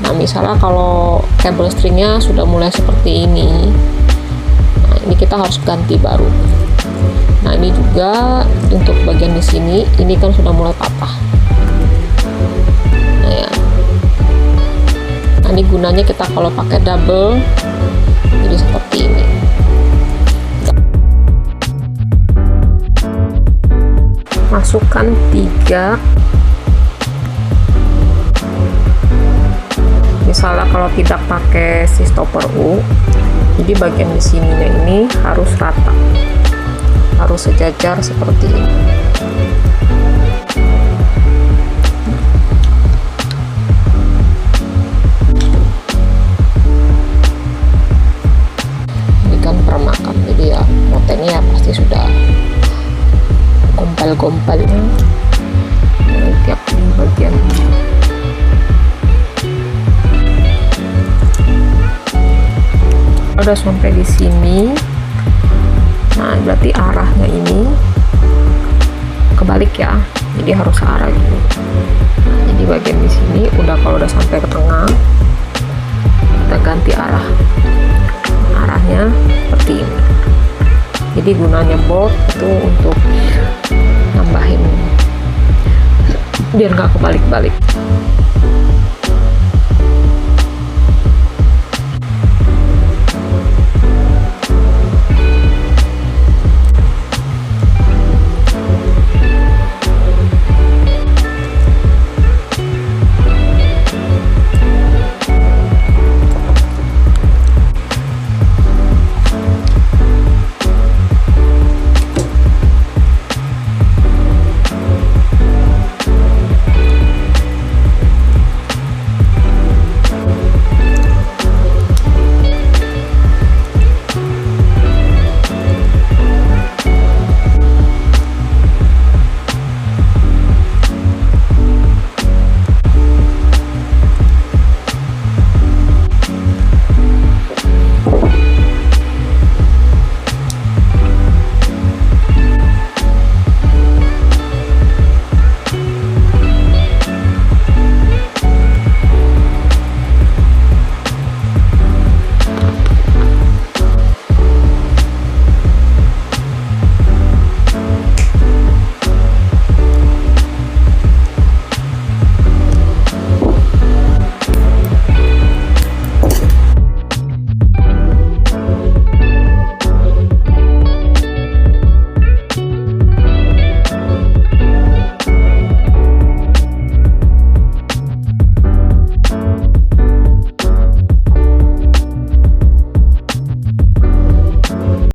Nah misalnya kalau kabel stringnya sudah mulai seperti ini, nah ini kita harus ganti baru. Nah ini juga untuk bagian di sini, ini kan sudah mulai patah. Nah ya, nah ini gunanya kita kalau pakai double, jadi seperti ini. Masukkan 3. Misalnya kalau tidak pakai si stopper U, jadi bagian di sininya ini harus rata, harus sejajar seperti ini. Ini kan permakan, jadi ya motengnya ya pasti sudah gompal-gompalnya tiap bagian. Udah sampai di sini, nah berarti arahnya ini kebalik ya, jadi harus arah gitu. Nah, jadi bagian di sini udah, kalau udah sampai ke tengah kita ganti arahnya seperti ini. Jadi gunanya bolt itu untuk nambahin biar nggak kebalik-balik.